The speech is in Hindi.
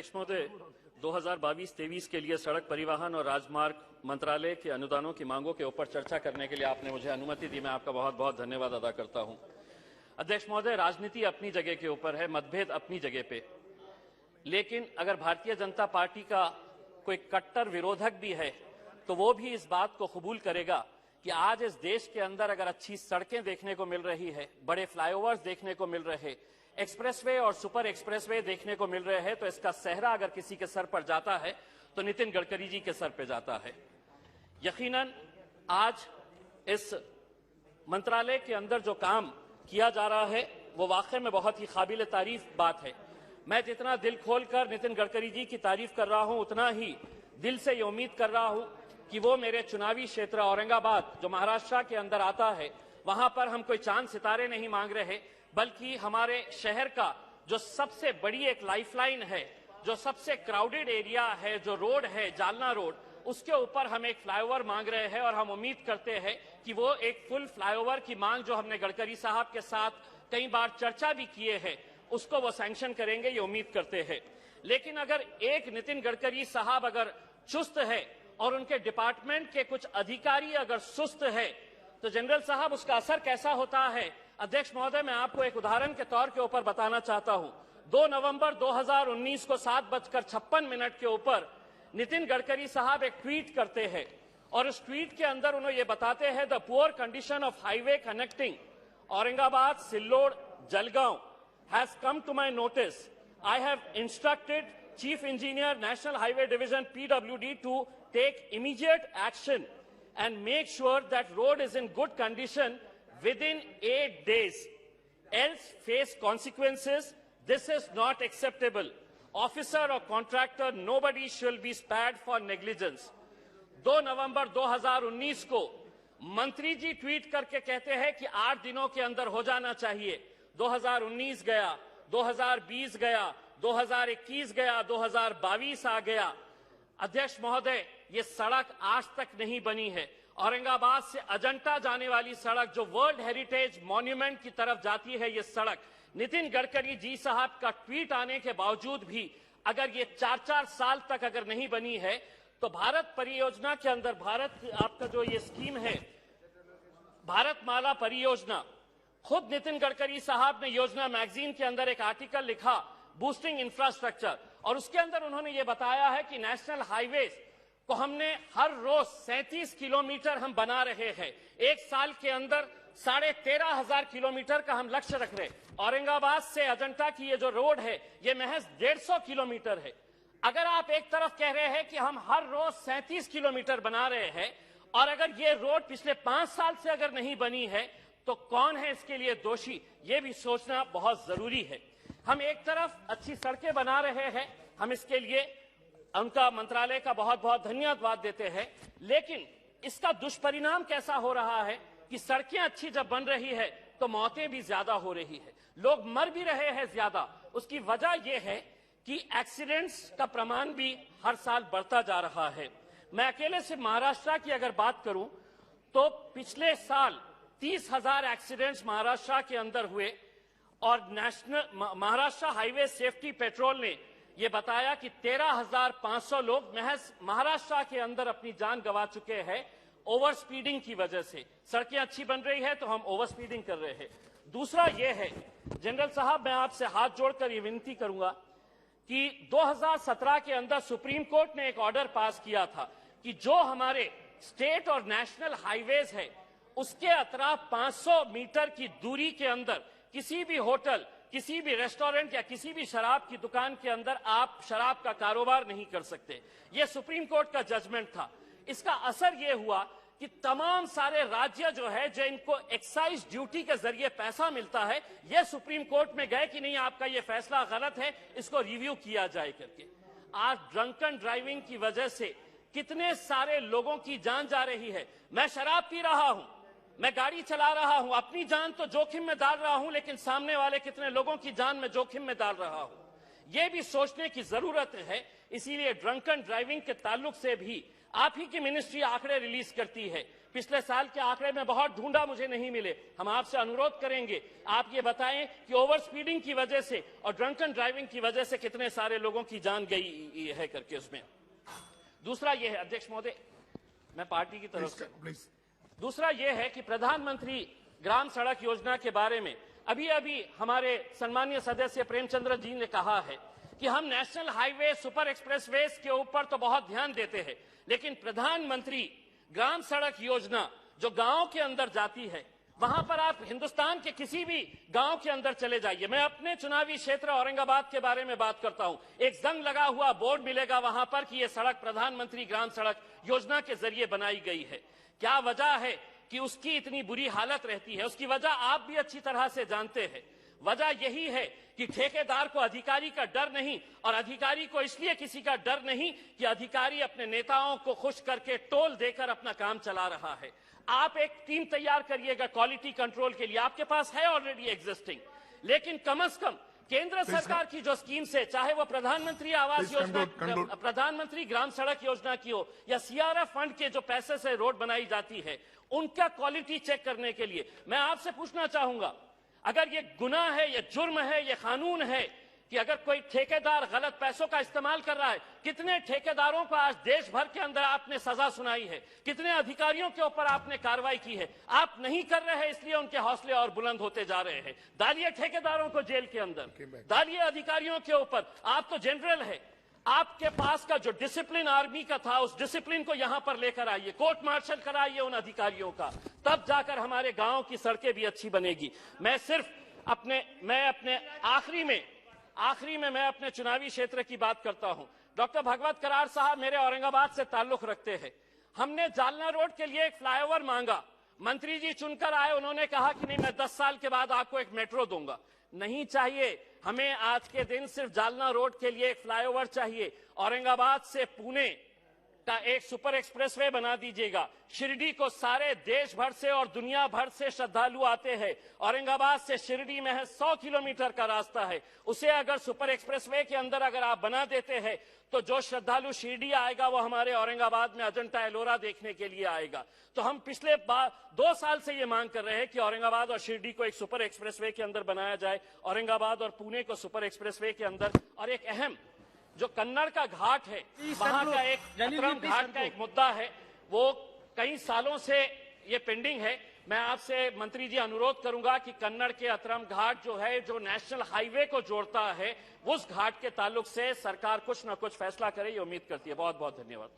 अध्यक्ष महोदय, 2022-23 के लिए सड़क परिवहन और राजमार्ग मंत्रालय के अनुदानों की मांगों के ऊपर चर्चा करने के लिए आपने मुझे अनुमति दी। मैं आपका बहुत बहुत धन्यवाद अदा करता हूं। अध्यक्ष महोदय, राजनीति अपनी जगह के ऊपर है, मतभेद अपनी जगह पे, लेकिन अगर भारतीय जनता पार्टी का कोई कट्टर विरोधक भी है तो वो भी इस बात को कबूल करेगा कि आज इस देश के अंदर अगर अच्छी सड़कें देखने को मिल रही है, बड़े फ्लाईओवर्स देखने को मिल रहे, एक्सप्रेसवे और सुपर एक्सप्रेसवे देखने को मिल रहे हैं, तो इसका सेहरा अगर किसी के सर पर जाता है तो नितिन गडकरी जी के सर पर जाता है। यकीनन आज इस मंत्रालय के अंदर जो काम किया जा रहा है वो वाकई में बहुत ही काबिल तारीफ बात है। मैं जितना दिल खोलकर नितिन गडकरी जी की तारीफ कर रहा हूं, उतना ही दिल से ये उम्मीद कर रहा हूं कि वो मेरे चुनावी क्षेत्र औरंगाबाद जो महाराष्ट्र के अंदर आता है, वहां पर हम कोई चांद सितारे नहीं मांग रहे, बल्कि हमारे शहर का जो सबसे बड़ी एक लाइफलाइन है, जो सबसे क्राउडेड एरिया है, जो रोड है जालना रोड, उसके ऊपर हम एक फ्लाईओवर मांग रहे हैं और हम उम्मीद करते हैं कि वो एक फुल फ्लाईओवर की मांग जो हमने गडकरी साहब के साथ कई बार चर्चा भी किए हैं, उसको वो सैंक्शन करेंगे, ये उम्मीद करते हैं। लेकिन अगर एक नितिन गडकरी साहब अगर चुस्त है और उनके डिपार्टमेंट के कुछ अधिकारी अगर सुस्त है तो जनरल साहब उसका असर कैसा होता है? अध्यक्ष महोदय, मैं आपको एक उदाहरण के तौर के ऊपर बताना चाहता हूं। 2 नवंबर 2019 को 7:56 के ऊपर नितिन गडकरी साहब एक ट्वीट करते हैं और उस ट्वीट के अंदर उन्होंने ये बताते हैं, the poor condition of highway connecting Aurangabad Sillod Jalgaon has come to my notice. I have instructed Chief Engineer, National Highway Division, PWD, to take immediate action and make sure that road is in good condition within 8 days. Else face consequences. This is not acceptable. Officer or contractor, nobody shall be spared for negligence. 2 नवंबर 2019 को मंत्री जी ट्वीट करके कहते हैं कि 8 दिनों के अंदर हो जाना चाहिए। 2019 गया, 2020 गया, 2021 गया, 2022 आ गया। अध्यक्ष महोदय, ये सड़क आज तक नहीं बनी है। औरंगाबाद से अजंता जाने वाली सड़क जो वर्ल्ड हेरिटेज मॉन्यूमेंट की तरफ जाती है, ये सड़क नितिन गडकरी जी साहब का ट्वीट आने के बावजूद भी अगर ये 4-4 साल तक अगर नहीं बनी है तो भारत परियोजना के अंदर, भारत आपका जो ये स्कीम है भारतमाला परियोजना, खुद नितिन गडकरी साहब ने योजना मैगजीन के अंदर एक आर्टिकल लिखा, बूस्टिंग इंफ्रास्ट्रक्चर, और उसके अंदर उन्होंने ये बताया है कि नेशनल हाईवेज को हमने हर रोज 37 किलोमीटर हम बना रहे हैं। एक साल के अंदर 13,500 किलोमीटर का हम लक्ष्य रख रहे हैं। औरंगाबाद से अजंता की ये जो रोड है ये महज 150 किलोमीटर है। अगर आप एक तरफ कह रहे हैं कि हम हर रोज 37 किलोमीटर बना रहे हैं और अगर ये रोड पिछले 5 साल से अगर नहीं बनी है तो कौन है इसके लिए दोषी, ये भी सोचना बहुत जरूरी है। हम एक तरफ अच्छी सड़कें बना रहे हैं, हम इसके लिए उनका मंत्रालय का बहुत बहुत धन्यवाद देते हैं, लेकिन इसका दुष्परिणाम कैसा हो रहा है कि सड़कें अच्छी जब बन रही है तो मौतें भी ज्यादा हो रही है, लोग मर भी रहे हैं ज्यादा। उसकी वजह यह है कि एक्सीडेंट्स का प्रमाण भी हर साल बढ़ता जा रहा है। मैं अकेले से महाराष्ट्र की अगर बात करूं तो पिछले साल 30,000 एक्सीडेंट्स महाराष्ट्र के अंदर हुए और national Maharashtra highway safety petrol ने यह बताया कि 13,500 लोग महज महाराष्ट्र के अंदर अपनी जान गंवा चुके हैं ओवर स्पीडिंग की वजह से। सड़कें अच्छी बन रही है तो हम ओवर स्पीडिंग कर रहे हैं। दूसरा यह है, जनरल साहब, मैं आपसे हाथ जोड़कर यह विनती करूंगा कि 2017 के अंदर सुप्रीम कोर्ट ने एक ऑर्डर पास किया था कि जो हमारे स्टेट और नेशनल हाईवेज है उसके अतराफ 500 मीटर की दूरी के अंदर किसी भी होटल, किसी भी रेस्टोरेंट या किसी भी शराब की दुकान के अंदर आप शराब का कारोबार नहीं कर सकते। यह सुप्रीम कोर्ट का जजमेंट था। इसका असर यह हुआ कि तमाम सारे राज्य जो है, जो इनको एक्साइज ड्यूटी के जरिए पैसा मिलता है, यह सुप्रीम कोर्ट में गए कि नहीं, आपका यह फैसला गलत है, इसको रिव्यू किया जाए करके। आज ड्रंकन ड्राइविंग की वजह से कितने सारे लोगों की जान जा रही है। मैं शराब पी रहा हूं, मैं गाड़ी चला रहा हूं, अपनी जान तो जोखिम में डाल रहा हूं, लेकिन सामने वाले कितने लोगों की जान में जोखिम में डाल रहा हूं, यह भी सोचने की जरूरत है। इसीलिए ड्रंकन ड्राइविंग के ताल्लुक से भी आप ही की मिनिस्ट्री आंकड़े रिलीज करती है। पिछले साल के आंकड़े में बहुत ढूंढा, मुझे नहीं मिले। हम आपसे अनुरोध करेंगे, आप ये बताएं कि ओवर स्पीडिंग की वजह से और ड्रंकन ड्राइविंग की वजह से कितने सारे लोगों की जान गई है करके उसमें। दूसरा ये है, अध्यक्ष महोदय, मैं पार्टी की तरफ से, दूसरा ये है कि प्रधानमंत्री ग्राम सड़क योजना के बारे में अभी अभी हमारे सम्मानीय सदस्य प्रेमचंद्र जी ने कहा है कि हम नेशनल हाईवे, सुपर एक्सप्रेसवेज के ऊपर तो बहुत ध्यान देते हैं, लेकिन प्रधानमंत्री ग्राम सड़क योजना जो गांव के अंदर जाती है, वहां पर आप हिंदुस्तान के किसी भी गांव के अंदर चले जाइए। मैं अपने चुनावी क्षेत्र औरंगाबाद के बारे में बात करता हूं। एक जंग लगा हुआ बोर्ड मिलेगा वहां पर कि यह सड़क प्रधानमंत्री ग्राम सड़क योजना के जरिए बनाई गई है। क्या वजह है कि उसकी इतनी बुरी हालत रहती है? उसकी वजह आप भी अच्छी तरह से जानते हैं। वजह यही है कि ठेकेदार को अधिकारी का डर नहीं, और अधिकारी को इसलिए किसी का डर नहीं कि अधिकारी अपने नेताओं को खुश करके टोल देकर अपना काम चला रहा है। आप एक टीम तैयार करिएगा क्वालिटी कंट्रोल के लिए, आपके पास है ऑलरेडी एग्जिस्टिंग, लेकिन कम से कम केंद्र सरकार की जो स्कीम से, चाहे वो प्रधानमंत्री आवास योजना, प्रधानमंत्री ग्राम सड़क योजना की हो, या सीआरएफ फंड के जो पैसे से रोड बनाई जाती है, उनका क्वालिटी चेक करने के लिए मैं आपसे पूछना चाहूंगा, अगर ये गुनाह है, ये जुर्म है, ये कानून है कि अगर कोई ठेकेदार गलत पैसों का इस्तेमाल कर रहा है, कितने ठेकेदारों को आज देश भर के अंदर आपने सजा सुनाई है, कितने अधिकारियों के ऊपर आपने कार्रवाई की है? आप नहीं कर रहे हैं, इसलिए उनके हौसले और बुलंद होते जा रहे हैं। डालिए ठेकेदारों को जेल के अंदर, डालिए अधिकारियों के ऊपर। आप तो जनरल है, आपके पास का जो डिसिप्लिन आर्मी का था, उस डिसिप्लिन को यहां पर लेकर आइए, कोर्ट मार्शल कराइए उन अधिकारियों का, तब जाकर हमारे गांव की सड़कें भी अच्छी बनेगी। मैं अपने आखिरी में मैं अपने चुनावी क्षेत्र की बात करता हूं। डॉक्टर भगवत करार साहब मेरे औरंगाबाद से ताल्लुक रखते हैं। हमने जालना रोड के लिए एक फ्लाईओवर मांगा, मंत्री जी चुनकर आए, उन्होंने कहा कि नहीं, मैं 10 साल के बाद आपको एक मेट्रो दूंगा। नहीं चाहिए हमें आज के दिन सिर्फ जालना रोड के लिए एक फ्लाईओवर चाहिए। औरंगाबाद से पुणे का एक सुपर एक्सप्रेसवे बना दीजिएगा। शिरडी को सारे देश भर से और दुनिया भर से श्रद्धालु आते हैं। औरंगाबाद से शिरडी में है 100 किलोमीटर का रास्ता है, उसे अगर सुपर एक्सप्रेसवे के अंदर अगर आप बना देते हैं तो जो श्रद्धालु शिरडी आएगा वो हमारे औरंगाबाद में अजंता एलोरा देखने के लिए आएगा। तो हम पिछले 2 साल से ये मांग कर रहे हैं कि औरंगाबाद और शिरडी को एक सुपर एक्सप्रेसवे के अंदर बनाया जाए, औरंगाबाद और पुणे को सुपर एक्सप्रेसवे के अंदर। और एक अहम जो कन्नड़ का घाट है, वहां का एक अतरम घाट का एक मुद्दा है, वो कई सालों से ये पेंडिंग है। मैं आपसे मंत्री जी अनुरोध करूंगा कि कन्नड़ के अतरम घाट जो है, जो नेशनल हाईवे को जोड़ता है, उस घाट के ताल्लुक से सरकार कुछ न कुछ फैसला करे, ये उम्मीद करती है। बहुत बहुत धन्यवाद।